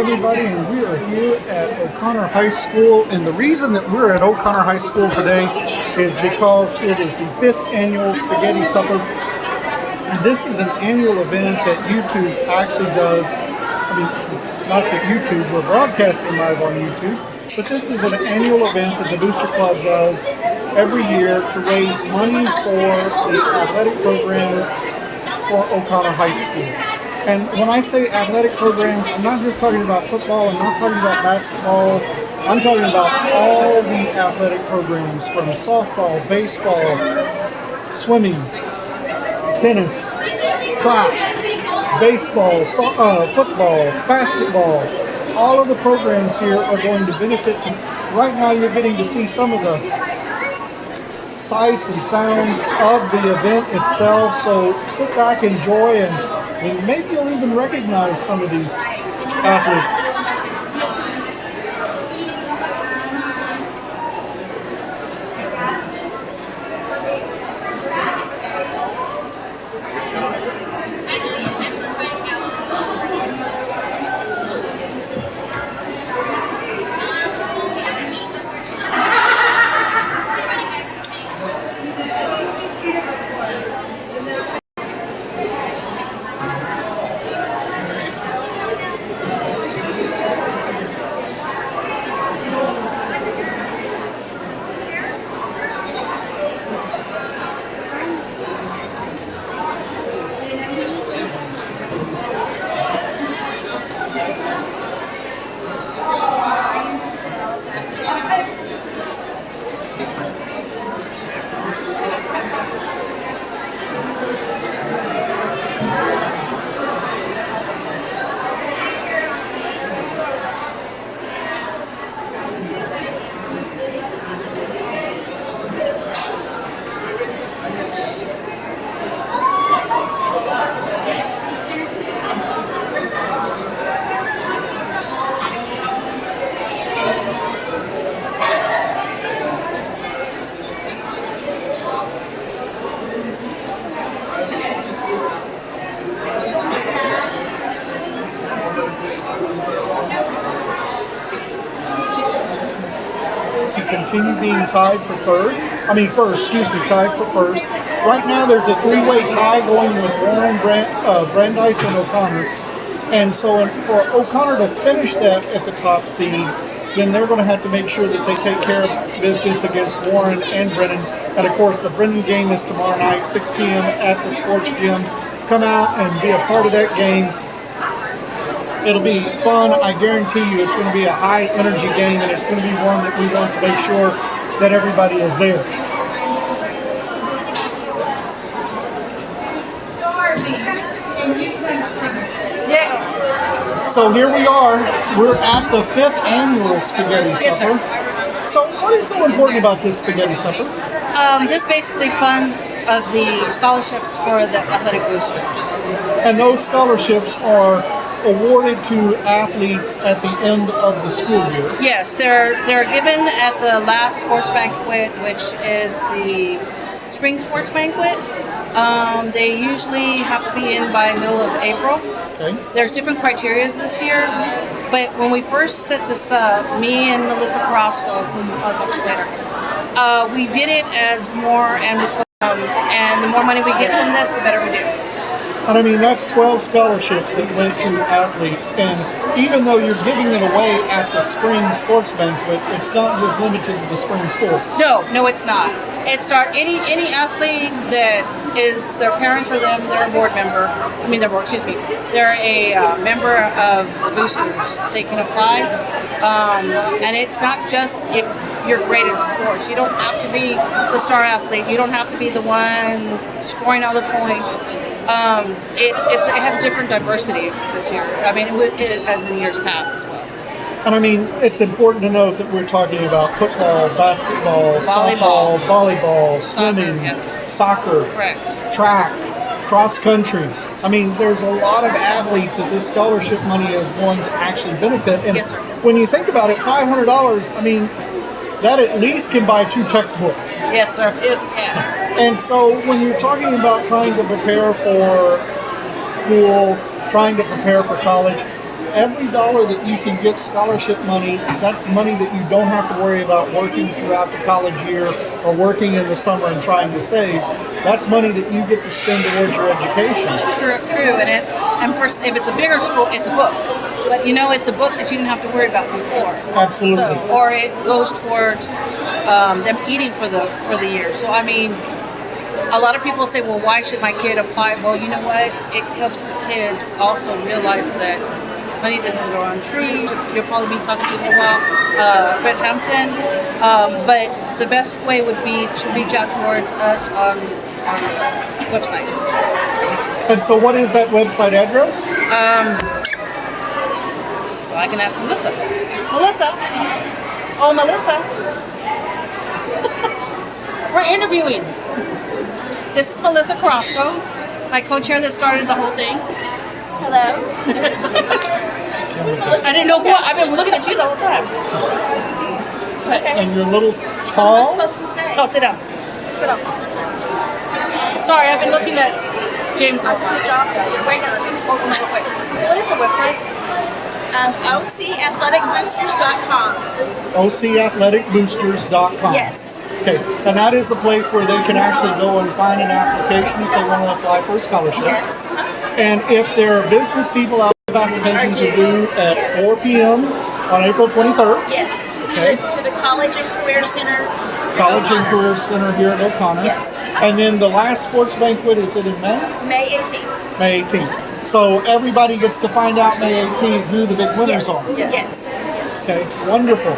everybody, and we are here at O'Connor High School. And the reason that we're at O'Connor High School today is because it is the 5th annual Spaghetti Supper. And this is an annual event that YouTube actually does. I mean, not that YouTube, we're broadcasting live on YouTube, but this is an annual event that the Booster Club does every year to raise money for the athletic programs for O'Connor High School. And when I say athletic programs, I'm not just talking about football, I'm not talking about basketball, I'm talking about all the athletic programs from softball, baseball, swimming, tennis, track, baseball, football, basketball. All of the programs here are going to benefit. Right now you're getting to see some of the sights and sounds of the event itself, so sit back, enjoy, and maybe you'll even recognize some of these athletes. Continue being tied for tied for first. Right now there's a three-way tie going with Warren, Brandeis, and O'Connor. And so for O'Connor to finish that at the top seed, then they're going to have to make sure that they take care of business against Warren and Brennan. And of course the Brennan game is tomorrow night, 6 p.m. at the sports gym. Come out and be a part of that game. It'll be fun. I guarantee you it's going to be a high energy game, and it's going to be one that we want to make sure that everybody is there. So here we are. We're at the 5th annual Spaghetti Supper. Yes, so what is so important about this Spaghetti Supper? This basically funds the scholarships for the athletic boosters. And those scholarships are awarded to athletes at the end of the school year. Yes, they're given at the last sports banquet, which is the spring sports banquet. They usually have to be in by middle of April. Okay. There's different criteria this year, but when we first set this up, me and Melissa Carrasco, whom I'll talk to later, we did it as more, and the more money we get from this, the better we do. And I mean, that's 12 scholarships that went to athletes. And even though you're giving it away at the spring sports banquet, it's not just limited to the spring sports. No, it's not. It's any athlete that is their parents or they're a board member. They're a member of the boosters. They can apply, and it's not just if you're great at sports. You don't have to be the star athlete. You don't have to be the one scoring all the points. It has different diversity this year. I mean, it has in years past as well. And I mean, it's important to note that we're talking about football, basketball, softball, volleyball, swimming, soccer, correct, track, cross country. I mean, there's a lot of athletes that this scholarship money is going to actually benefit. And yes, sir. When you think about it, $500, I mean, that at least can buy 2 textbooks. Yes, sir. Yes, it can. And so when you're talking about trying to prepare for school, trying to prepare for college, every dollar that you can get scholarship money, that's money that you don't have to worry about working throughout the college year or working in the summer and trying to save. That's money that you get to spend towards your education. True, and if it's a bigger school, it's a book. But it's a book that you didn't have to worry about before. Absolutely. So, or it goes towards them eating for the year. So I mean, a lot of people say, well, why should my kid apply? Well, you know what? It helps the kids also realize that money doesn't grow on trees. You'll probably be talking to them about Fred Hampton. But the best way would be to reach out towards us on the website. And so what is that website address? Well, I can ask Melissa. Melissa. Oh, Melissa. We're interviewing. This is Melissa Carrasco, my co-chair that started the whole thing. Hello. I didn't know what. I've been looking at you the whole time. And you're a little What am I tall. supposed to say? Oh, sit down. Sit down. Sorry, I've been looking at James. Good job, guys. Wait, Wait. What is the website? OCAthleticBoosters.com. OCAthleticBoosters.com. Yes. Okay, and that is a place where they can actually go and find an application if they want to apply for a scholarship. Yes. And if there are business people out there, applications are due at Yes. 4 p.m. on April 23rd. Yes. Okay. To the College and Career Center. College and O'Connor. Career Center here at O'Connor. Yes. And then the last sports banquet, is it in May? May 18th. May 18th. So everybody gets to find out May 18th who the big winners Yes. are. Yes. Okay, wonderful.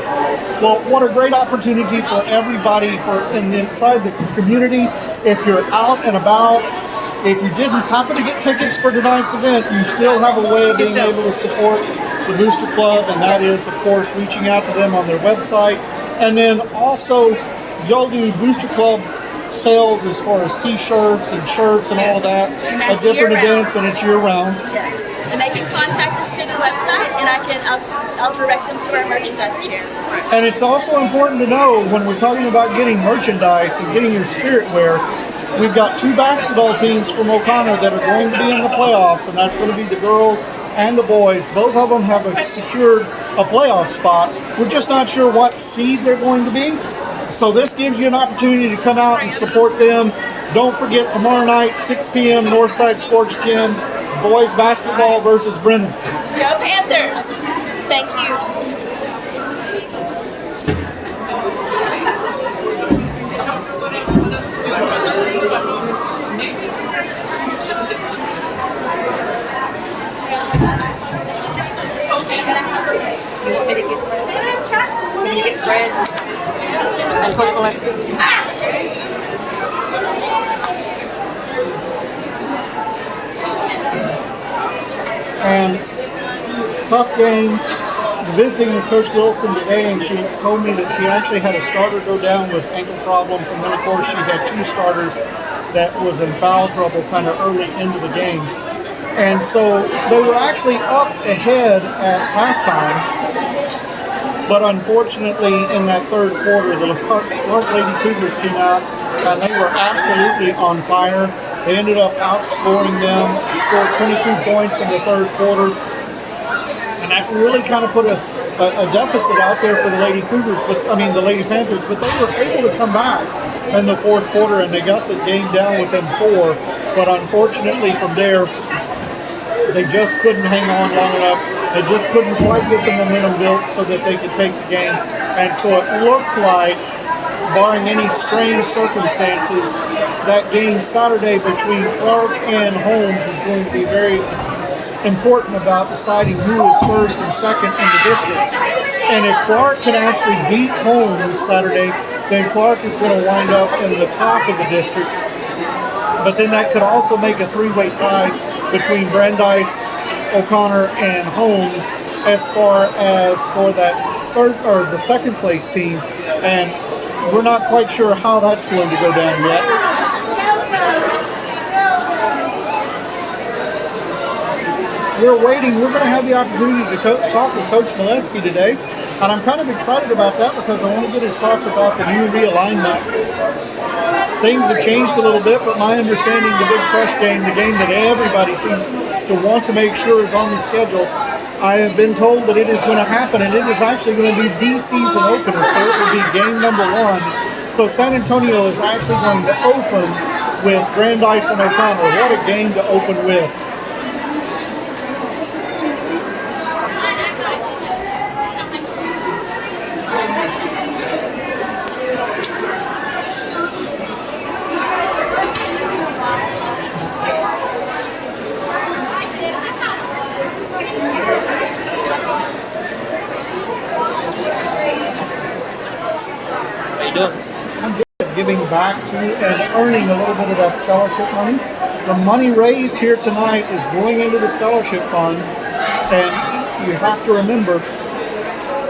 Well, what a great opportunity for everybody inside the community. If you're out and about, if you didn't happen to get tickets for tonight's event, you still have a way of being able to support the Booster Club, and that is, of course, reaching out to them on their website. And then also, y'all do Booster Club sales as far as t-shirts and shirts and all of that And at that's different year-round. events, and it's year-round. Yes. And they can contact us through the website, and I'll direct them to our merchandise chair. And it's also important to know when we're talking about getting merchandise and getting your spirit wear, we've got two basketball teams from O'Connor that are going to be in the playoffs, and that's going to be the girls and the boys. Both of them have secured a playoff spot. We're just not sure what seed they're going to be. So this gives you an opportunity to come out and support them. Don't forget, tomorrow night, 6 p.m., Northside Sports Gym, boys basketball versus Brennan. Go Panthers! Thank you. You want me to get Fred? You want me to get Fred? And Coach Valesky. And tough game. Visiting with Coach Wilson today, and she told me that she actually had a starter go down with ankle problems, and then of course she had two starters that was in foul trouble kind of early into the game. And so they were actually up ahead at halftime, but unfortunately in that third quarter, the Clark Lady Cougars came out and they were absolutely on fire. They ended up outscoring them, scored 22 points in the third quarter. And that really kind of put a deficit out there for the Lady Cougars, the Lady Panthers, but they were able to come back in the fourth quarter and they got the game down within 4. But unfortunately from there, they just couldn't hang on long enough. They just couldn't quite get the momentum built so that they could take the game. And so it looks like, barring any strange circumstances, that game Saturday between Clark and Holmes is going to be very important about deciding who is first and second in the district. And if Clark can actually beat Holmes Saturday, then Clark is going to wind up in the top of the district. But then that could also make a three-way tie between Brandeis, O'Connor, and Holmes as far as for that third or the second place team. And we're not quite sure how that's going to go down yet. We're waiting. We're going to have the opportunity to talk with Coach Valesky today. And I'm kind of excited about that because I want to get his thoughts about the new realignment. Things have changed a little bit, but my understanding, the Big Crush game, the game that everybody seems to want to make sure is on the schedule, I have been told that it is going to happen, and it is actually going to be the season opener, so it will be game number 1. So San Antonio is actually going to open with Brandeis and O'Connor. What a game to open with. Giving back to and earning a little bit of that scholarship money. The money raised here tonight is going into the scholarship fund, and you have to remember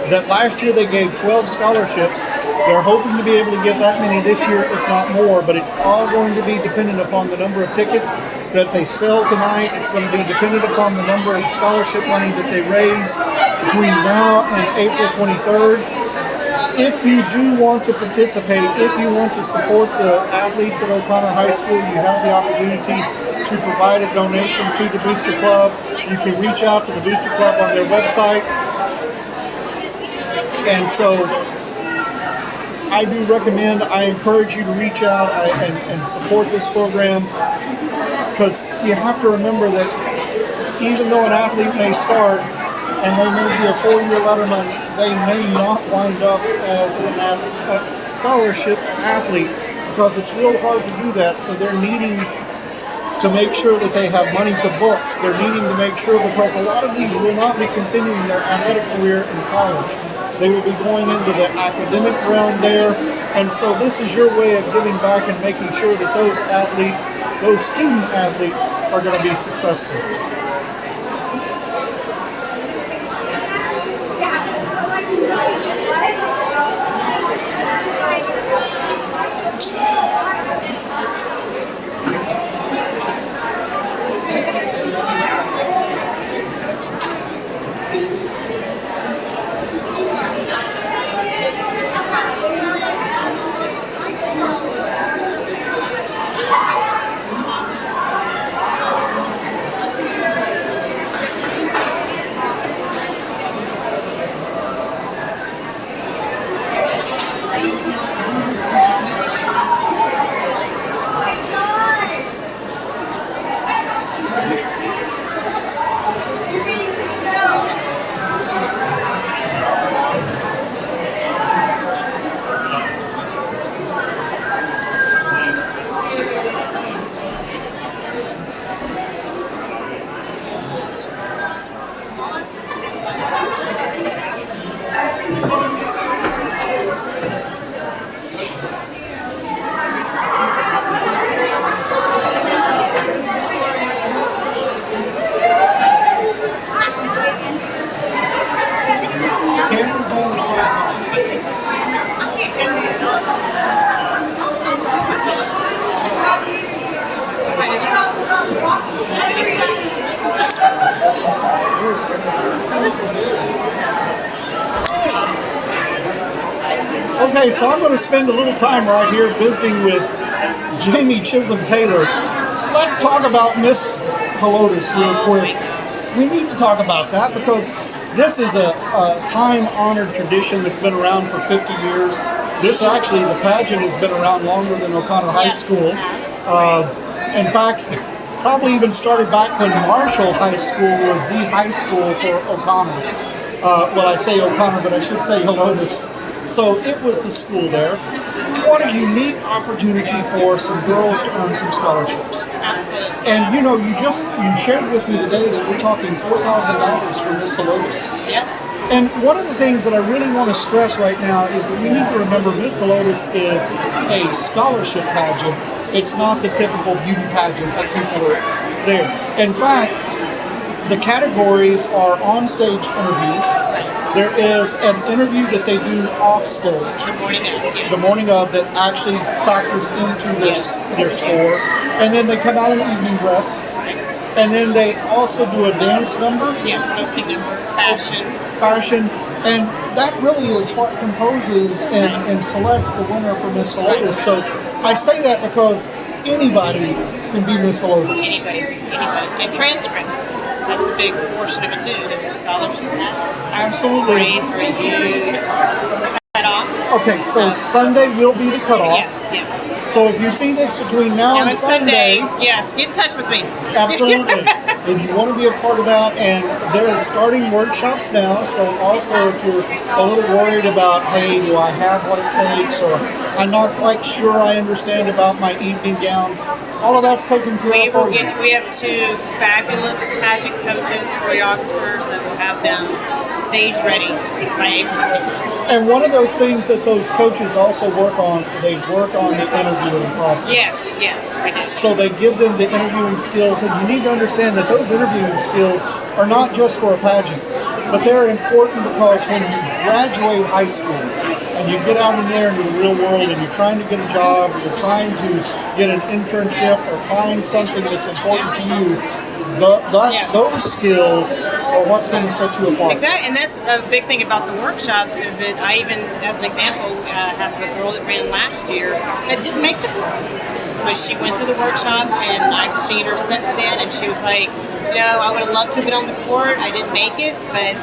that last year they gave 12 scholarships. They're hoping to be able to get that many this year, if not more, but it's all going to be dependent upon the number of tickets that they sell tonight. It's going to be dependent upon the number of scholarship money that they raise between now and April 23rd. If you do want to participate, if you want to support the athletes at O'Connor High School, you have the opportunity to provide a donation to the Booster Club. You can reach out to the Booster Club on their website. And so I do recommend, I encourage you to reach out and support this program, because you have to remember that even though an athlete may start and they may be a 4-year letterman, they may not wind up as a scholarship athlete, because it's real hard to do that. So they're needing to make sure that they have money for books. They're needing to make sure, because a lot of these will not be continuing their athletic career in college. They will be going into the academic realm there. And so this is your way of giving back and making sure that those athletes, those student athletes, are going to be successful. Okay, so I'm going to spend a little time right here visiting with Jamie Chisholm Taylor. Let's talk about Miss Helotes real quick. We need to talk about that, because this is a time-honored tradition that's been around for 50 years. This actually, the pageant has been around longer than O'Connor High School. In fact, probably even started back when Marshall High School was the high school for O'Connor. Well, I say O'Connor, but I should say Helotes. So it was the school there. What a unique opportunity for some girls to earn some scholarships. Absolutely. And you know, you shared with me today that we're talking $4,000 for Miss Helotes. Yes. And one of the things that I really want to stress right now is that we need to remember Miss Helotes is a scholarship pageant. It's not the typical beauty pageant that people are there. In fact, the categories are on-stage interview. There is an interview that they do off-stage. The morning of, yes. The morning of, that actually factors into their score. And then they come out in evening dress. And then they also do a dance number. Yes, an opening number. Fashion. And that really is what composes and selects the winner for Miss Helotes. So I say that because anybody can be Miss Helotes. Anybody. And transcripts. that's a big portion of it too. There's a scholarship package. Absolutely. Grades are huge. Cut off. Okay, so Sunday will be the cutoff. Yes. So if you see this between now Now and it's Sunday, yes, get in touch with me. absolutely. If you want to be a part of that, and they're starting workshops now, so also if you're a little worried about, hey, do I have what it takes, or I'm not quite sure I understand about my evening gown, all of that's taken care of. We have two fabulous pageant coaches, choreographers that will have them stage ready by April 23rd. And one of those things that those coaches also work on, they work on the interviewing process. Yes, we do. So they give them the interviewing skills, and you need to understand that those interviewing skills are not just for a pageant, but they're important because when you graduate high school and you get out in there into the real world and you're trying to get a job, or you're trying to get an internship or find something that's important to you, those skills are what's going to set you apart. Exactly, and that's a big thing about the workshops is that I even, as an example, have a girl that ran last year that didn't make the court. But she went through the workshops, and I've seen her since then, and she was like, I would have loved to have been on the court. I didn't make it, but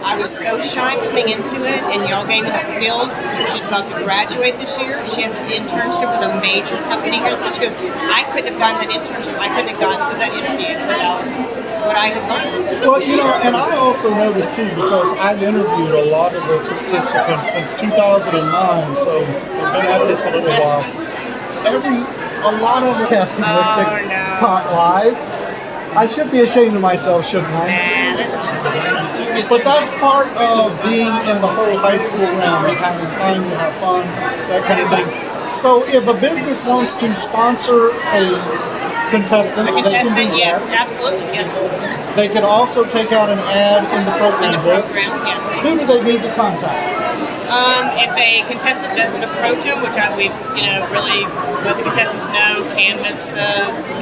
I was so shy coming into it, and y'all gave me the skills. She's about to graduate this year. She has an internship with a major company here. She goes, I couldn't have gotten that internship. I couldn't have gotten through that interview without what I have learned. Well, and I also noticed too, because I've interviewed a lot of the participants since 2009, so I've been at this a little while. A lot of the testing looks like taught live. I should be ashamed of myself, shouldn't I? But that's part of being in the whole high school realm and having time to have fun, that kind of thing. So if a business wants to sponsor a contestant, they can do that. Yes, absolutely, yes. They can also take out an ad in the program. Yes. Who do they need to contact? If a contestant doesn't approach them, which we've really let the contestants know, canvass the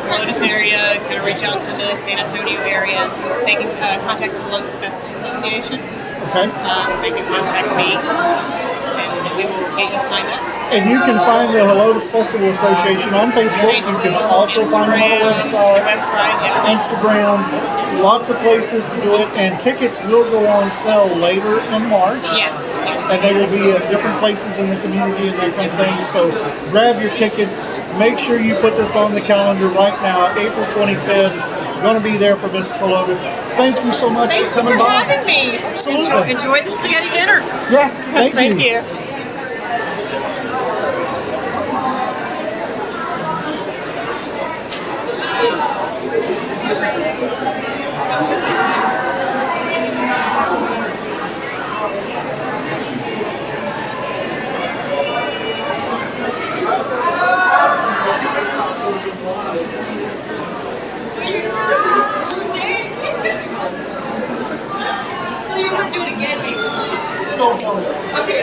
Helotes area, kind of reach out to the San Antonio area, they can contact the Helotes Festival Association. Okay. They can contact me, and we will get you signed up. And you can find the Helotes Festival Association on Facebook. You can also find them on the website, Instagram, lots of places to do it. And tickets will go on sale later in March. Yes. And they will be at different places in the community and that kind of thing. So grab your tickets. Make sure you put this on the calendar right now, April 25th. Going to be there for Miss Helotes. Thank you so much for coming by. Thank you for having me. Absolutely. Enjoy the spaghetti dinner. Yes, thank you. Thank you. So you want to do it again, basically? Go for it. Okay.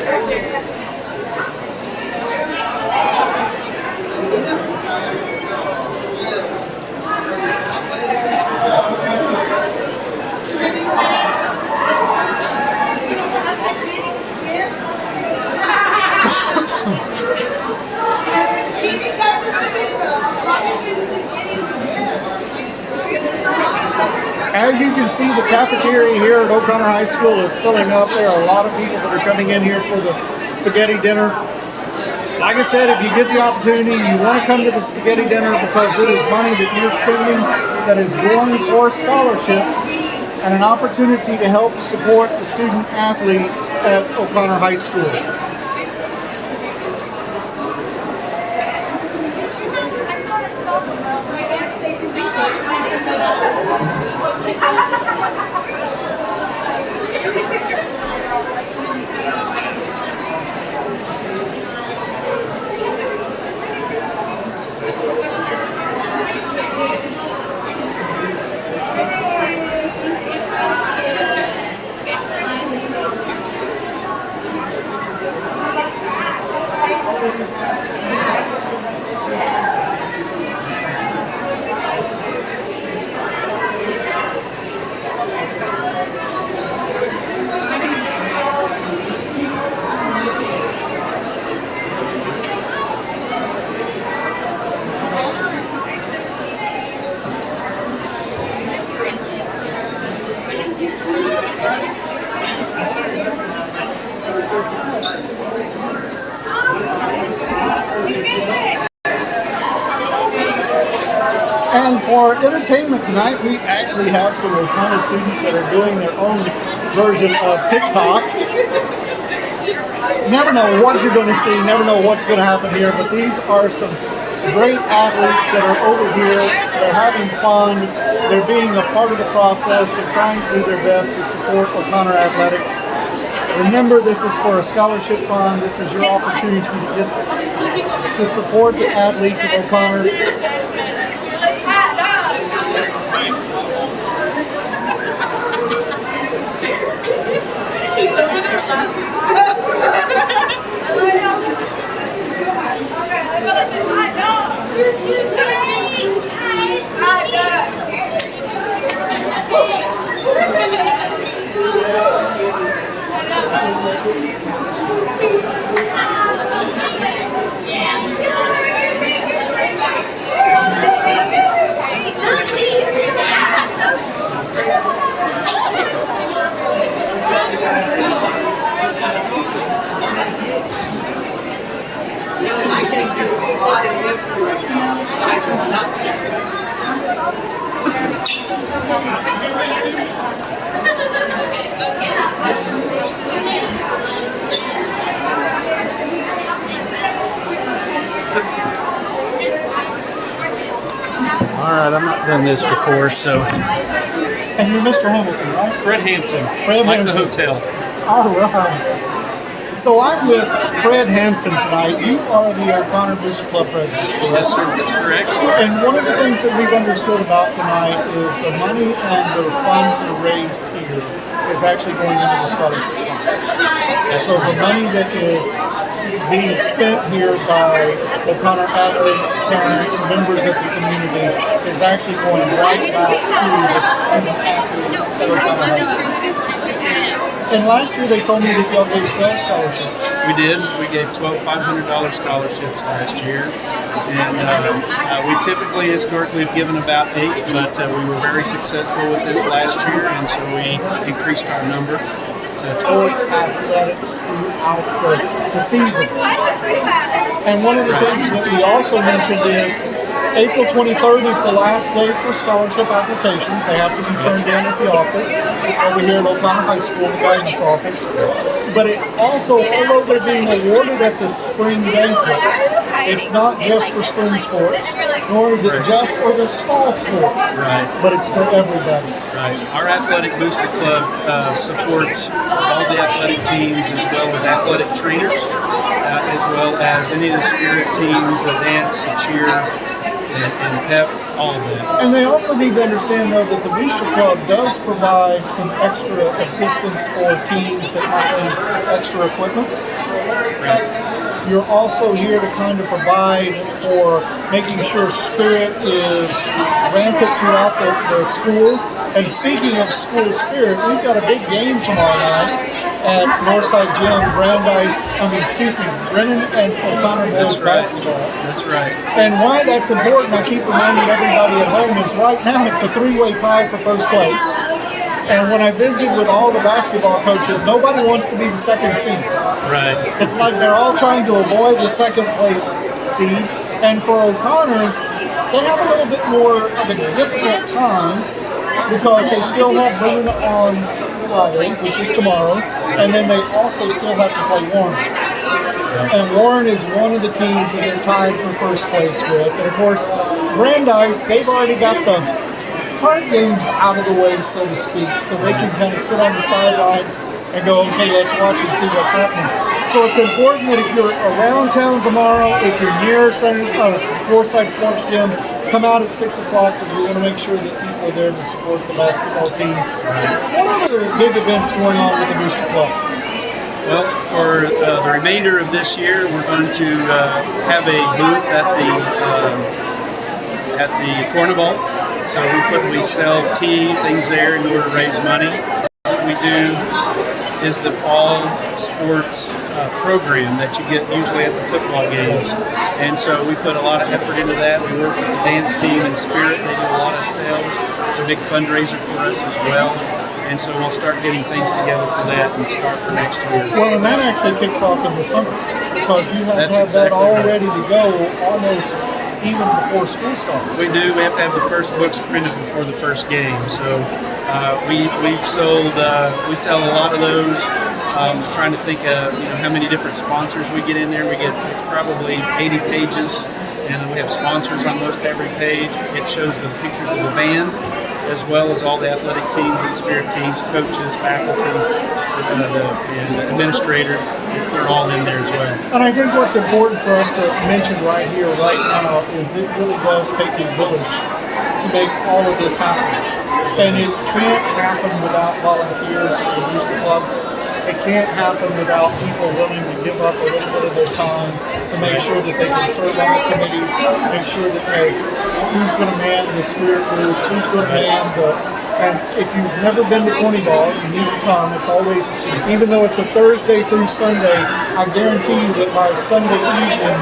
As you can see, the cafeteria here at O'Connor High School is filling up. There are a lot of people that are coming in here for the spaghetti dinner. Like I said, if you get the opportunity, you want to come to the spaghetti dinner because it is money that you're spending that is going for scholarships and an opportunity to help support the student athletes at O'Connor High School. entertainment tonight, we actually have some O'Connor students that are doing their own version of TikTok. Never know what you're going to see, never know what's going to happen here, but these are some great athletes that are over here. They're having fun. They're being a part of the process. They're trying to do their best to support O'Connor athletics. Remember, this is for a scholarship fund. This is your opportunity to support the athletes of O'Connor. Alright, I've not done this before, so. And you're Mr. Hamilton, right? Fred Hampton, Fred like Hampton. the hotel. All right. So I'm with Fred Hampton tonight. You are the O'Connor Booster Club president. Yes, sir, that's correct. And one of the things that we've understood about tonight is the money and the funds that are raised here is actually going into the scholarship fund. So the money that is being spent here by O'Connor athletes, parents, members of the community is actually going right back to the student athletes at O'Connor High School. And last year they told me that y'all gave 12 scholarships. We did. We gave 12 $500 scholarships last year. And we typically, historically, have given about 8, but we were very successful with this last year, and so we increased our number to 12. Towards athletics throughout the season. And one of the things that we also mentioned is April 23rd is the last day for scholarship applications. They have to be turned in at the office over here at O'Connor High School, the guidance office. But it's also, although they're being awarded at the spring banquet, it's not just for spring sports, nor is it just for the fall sports, but it's for everybody. Right. Our Athletic Booster Club supports all the athletic teams as well as athletic trainers, as well as any of the spirit teams, the dance, the cheer, and pep, all of that. And they also need to understand, though, that the Booster Club does provide some extra assistance for teams that might need extra equipment. You're also here to kind of provide for making sure spirit is rampant throughout the school. And speaking of school spirit, we've got a big game tomorrow night at Northside Gym, Brennan and O'Connor boys basketball. That's right. And why that's important, I keep reminding everybody at home, is right now it's a 3-way tie for first place. And when I visited with all the basketball coaches, nobody wants to be the second seed. Right. It's like they're all trying to avoid the second place seed. And for O'Connor, they have a little bit more of a difficult time because they still have Brennan on Friday, which is tomorrow, and then they also still have to play Warren. And Warren is one of the teams that they're tied for first place with. And of course, Brandeis, they've already got the hard games out of the way, so to speak, so they can kind of sit on the sidelines and go, okay, let's watch and see what's happening. So it's important that if you're around town tomorrow, if you're near Northside Sports Gym, come out at 6 o'clock because we want to make sure that people are there to support the basketball team. What other big events going on with the Booster Club? Well, for the remainder of this year, we're going to have a booth at the Carnival. So we sell tea, things there in order to raise money. What we do is the fall sports program that you get usually at the football games. And so we put a lot of effort into that. We work with the dance team and Spirit. They do a lot of sales. It's a big fundraiser for us as well. And so we'll start getting things together for that and start for next year. Well, and that actually kicks off in the summer because you have to have that That's exactly all right. ready to go almost even before school starts. We do. We have to have the first books printed before the first game. So we've sold. We sell a lot of those. Trying to think of how many different sponsors we get in there. It's probably 80 pages, and we have sponsors on most every page. It shows the pictures of the band, as well as all the athletic teams and spirit teams, coaches, faculty, and the administrator. They're all in there as well. And I think what's important for us to mention right here, right now, is it really does take a village to make all of this happen. And it can't happen without volunteers at the Booster Club. It can't happen without people willing to give up a little bit of their time to make sure that they can serve on the committees, make sure that, hey, who's going to man the spirit groups, who's going to man the... And if you've never been to Corny Ball, you need to come. It's always, even though it's a Thursday through Sunday, I guarantee you that by Sunday evening,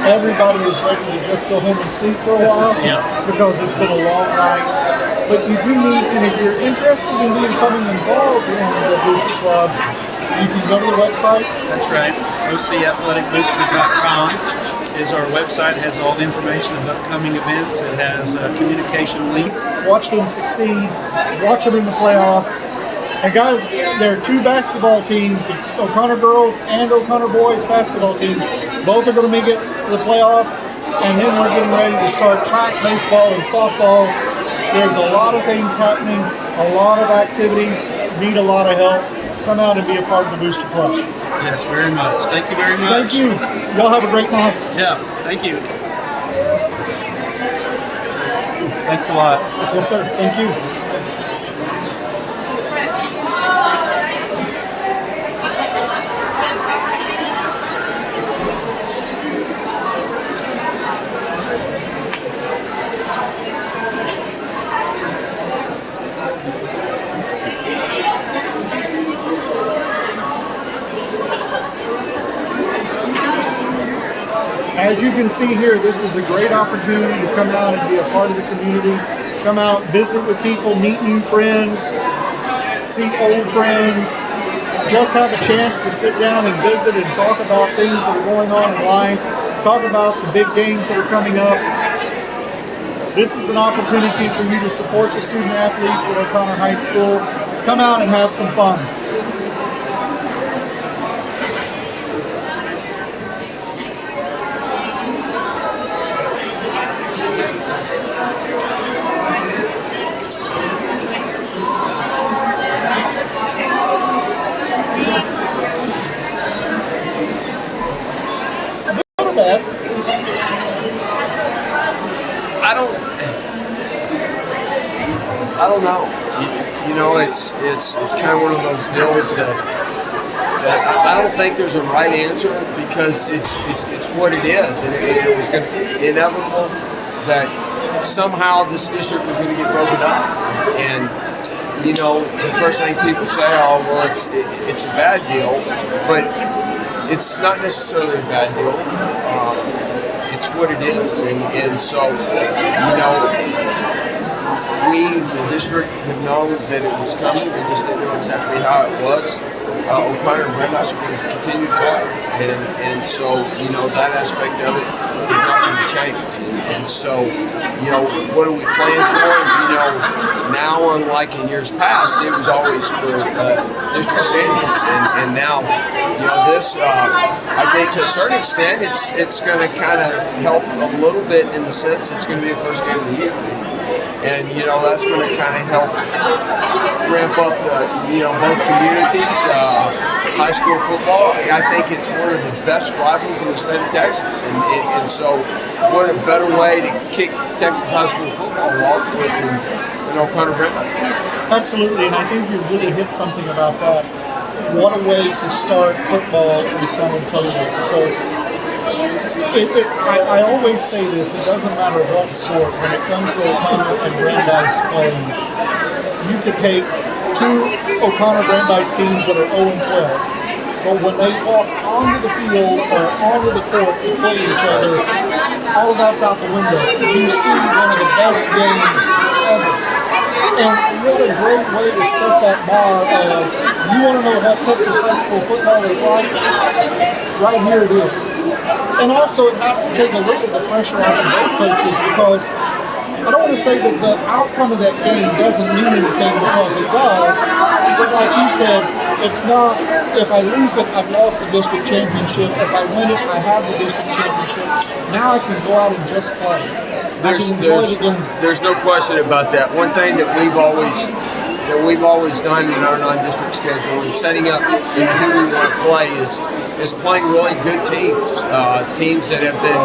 everybody is ready to just go home and sleep for a while because it's been a long night. But you do need, and if you're interested in becoming involved in the Booster Club, you can go to the website. That's right. OCAthleticboosters.com is our website. It has all the information of upcoming events. It has a communication link. Watch them succeed. Watch them in the playoffs. And guys, there are two basketball teams, the O'Connor girls and O'Connor boys basketball teams. Both are going to make it to the playoffs. And then we're getting ready to start track, baseball, and softball. There's a lot of things happening, a lot of activities, need a lot of help. Come out and be a part of the Booster Club. Yes, very much. Thank you very much. Thank you. Y'all have a great night. Yeah, thank you. Thanks a lot. Yes, sir. Thank you. As you can see here, this is a great opportunity to come out and be a part of the community. Come out, visit with people, meet new friends, see old friends. Just have a chance to sit down and visit and talk about things that are going on in life. Talk about the big games that are coming up. This is an opportunity for you to support the student athletes at O'Connor High School. Come out and have some fun. I don't know. You know, it's kind of one of those deals that I don't think there's a right answer because it's what it is, and it was going to be inevitable that somehow this district was going to get broken up. And you know, the first thing people say, oh well, it's a bad deal, but it's not necessarily a bad deal. It's what it is, and so you know. We, the district, have known that it was coming. We just didn't know exactly how it was. O'Connor and Brandeis are going to continue to play. And so, you know, that aspect of it is not going to change. And so, you know, what are we playing for? You know, now, unlike in years past, it was always for district standings. And now, you know, this, I think to a certain extent, it's going to kind of help a little bit in the sense it's going to be the first game of the year. And, you know, that's going to kind of help ramp up, you know, both communities, high school football. I think it's one of the best rivals in the state of Texas. And so what a better way to kick Texas high school football off with than O'Connor Brandeis. Absolutely, and I think you really hit something about that. What a way to start football in San Antonio. Because I always say this, it doesn't matter what sport, when it comes to O'Connor and Brandeis playing, you could take two O'Connor Brandeis teams that are 0-12, but when they walk onto the field or onto the court to play each other, all of that's out the window. You see one of the best games ever. And what a great way to set that bar of, You want to know what Texas high school football is like? Right here it is. And also it has to take a little bit of the pressure off of both coaches, because I don't want to say that the outcome of that game doesn't mean anything, because it does. But like you said, it's not, if I lose it, I've lost the district championship. If I win it, I have the district championship. Now I can go out and just play. There's no question about that. One thing that we've always done in our non-district schedule and setting up in who we want to play is playing really good teams, teams that have been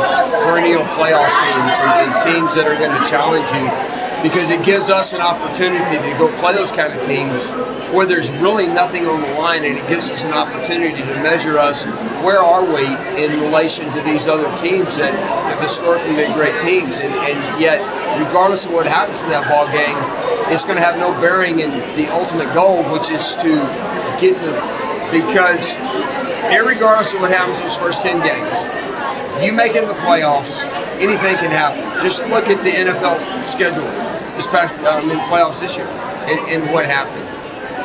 perennial playoff teams, and teams that are going to challenge you, because it gives us an opportunity to go play those kind of teams where there's really nothing on the line, and it gives us an opportunity to measure us, where are we in relation to these other teams that have historically been great teams, and yet regardless of what happens in that ball game, it's going to have no bearing in the ultimate goal, which is to get because regardless of what happens in those first 10 games, you make it in the playoffs, anything can happen. Just look at the NFL schedule this past in the playoffs this year and what happened.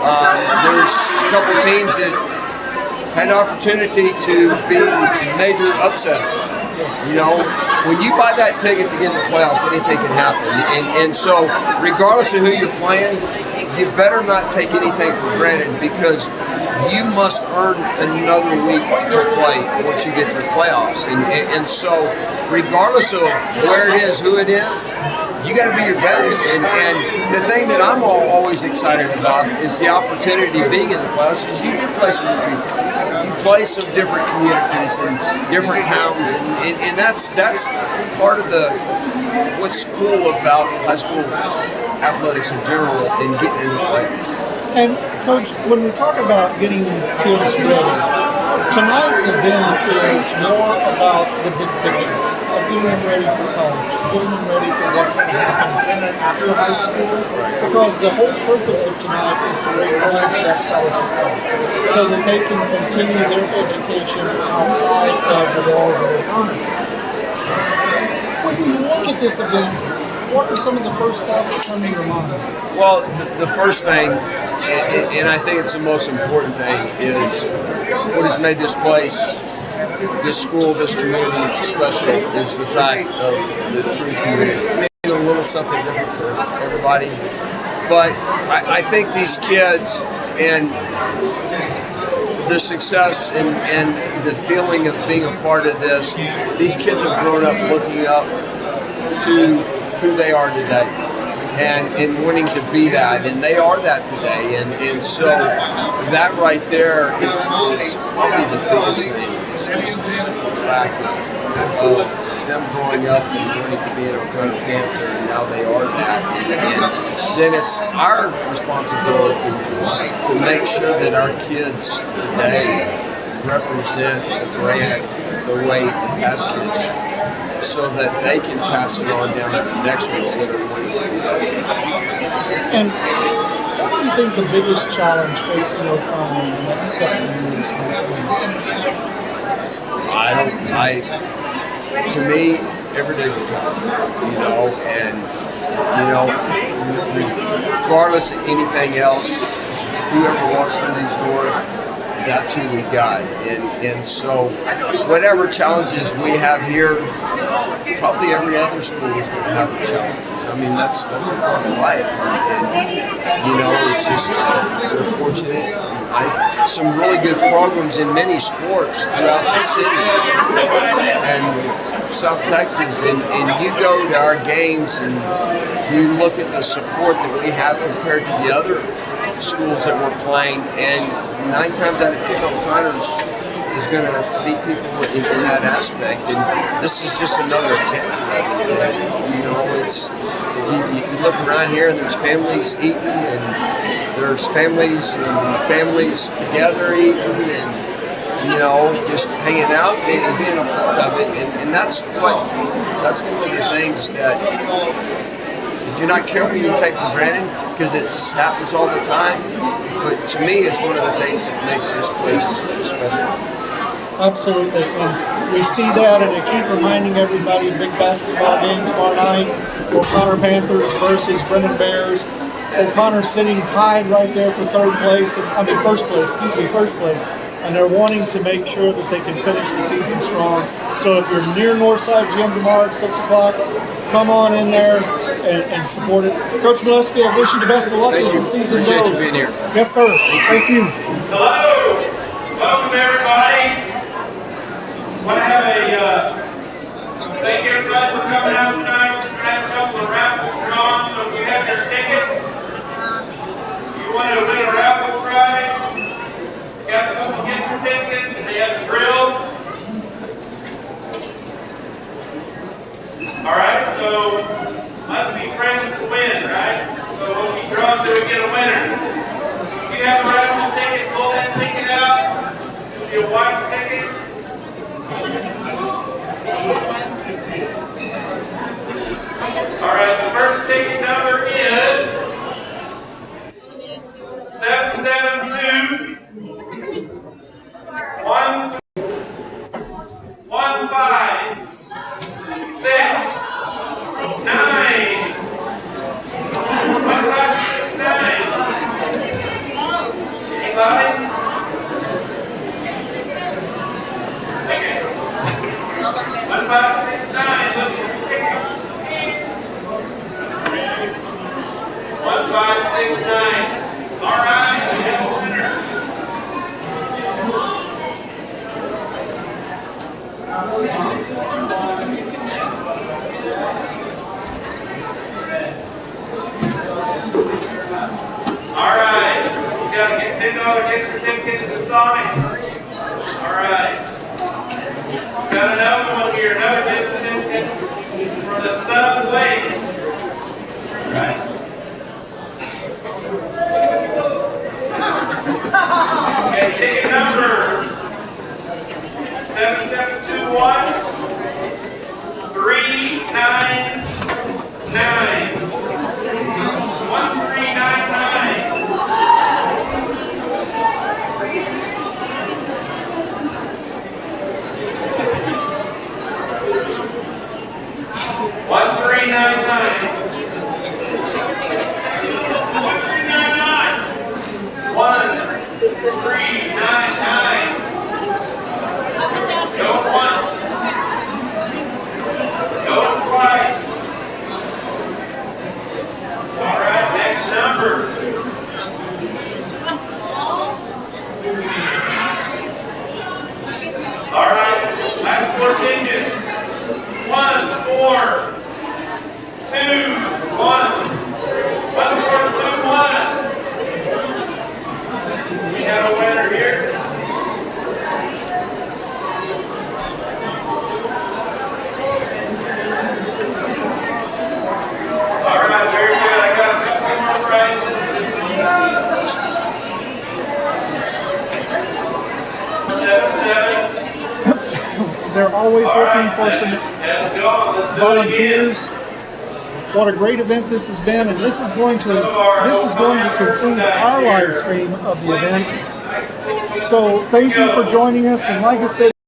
There's a couple teams that had an opportunity to be major upsetters. You know, when you buy that ticket to get in the playoffs, anything can happen. And so, regardless of who you're playing, you better not take anything for granted, because you must earn another week to play once you get to the playoffs. And so, regardless of where it is, who it is, you got to be your best. And the thing that I'm always excited about is the opportunity of being in the playoffs, is you do play some people. You play some different communities and different towns, and that's part of what's cool about high school athletics in general and getting in the playoffs. And Coach, when we talk about getting kids ready, tonight's event is more about the big picture of getting them ready for college, getting them ready for what's going to happen after high school, because the whole purpose of tonight is to raise money for that scholarship fund, so that they can continue their education outside of the walls of their country. When you look at this event, what are some of the first thoughts that come to your mind? Well, the first thing, and I think it's the most important thing, is what has made this place, this school, this community special, is the fact of the true community. Maybe a little something different for everybody, but I think these kids and the success and the feeling of being a part of this, these kids have grown up looking up to who they are today and wanting to be that, and they are that today, and so that right there is probably the biggest thing, is just the simple fact of them growing up and wanting to be an O'Connor Panther, and now they are that, and then it's our responsibility to make sure that our kids today represent the brand the way past kids have, so that they can pass it on down to the next ones that are wanting to do that. And what do you think the biggest challenge facing O'Connor in the next couple of years will be? To me, every day's a challenge, and regardless of anything else, whoever walks through these doors, that's who we got, and so whatever challenges we have here, probably every other school is going to have the challenges. I mean, that's a part of life, and it's just, we're fortunate. Some really good programs in many sports throughout the city and South Texas, and you go to our games and you look at the support that we have compared to the other schools that we're playing, and 9 times out of 10 O'Connor's is going to beat people in that aspect, and this is just another example of it. You look around here and there's families eating, and there's families together eating, and just hanging out and being a part of it, and that's one of the things that if you're not careful, you take for granted, because it happens all the time. But to me, it's one of the things that makes this place special. Absolutely. And we see that, and I keep reminding everybody, big basketball game tomorrow night, O'Connor Panthers versus Brennan Bears. O'Connor sitting tied right there for first place. And they're wanting to make sure that they can finish the season strong. So if you're near Northside Gym tomorrow at 6 o'clock, come on in there and support it. Coach Molesky, I wish you the best of luck as the season goes. Appreciate you being here. Yes, sir. Thank you. Hello. Welcome, everybody. Want to have thank everybody for coming out tonight. We're going to have a couple of raffles drawn. So if you have your ticket, you wanted to win a raffle prize, got a couple gift certificates, and they have the drill. All right, so must be friends to win, right? So when we draw through, we get a winner. If you have a raffle ticket, pull that ticket out. It'll be a white ticket. All right, the first ticket number is 772 1 1 5 6 9 1 5 6 9. Anybody? Okay. 1 5 6 9. Look at the ticket. 1 5 6 9. All right, we have a winner. All right, we got to get $10 gift certificate to the Sonic. All right, got another one here, another gift certificate for the Subway. All right. Okay, ticket number 7721 399 1399. Go once. Go twice. All right, next number. All right, last 4 digits. 1 4 2 1. 1 4 2 1. We have a winner here. All right, very good. I got a couple more prizes. 7 7. They're always looking for some volunteers. What a great event this has been, and this is going to conclude our live stream of the event. So thank you for joining us, and like I said,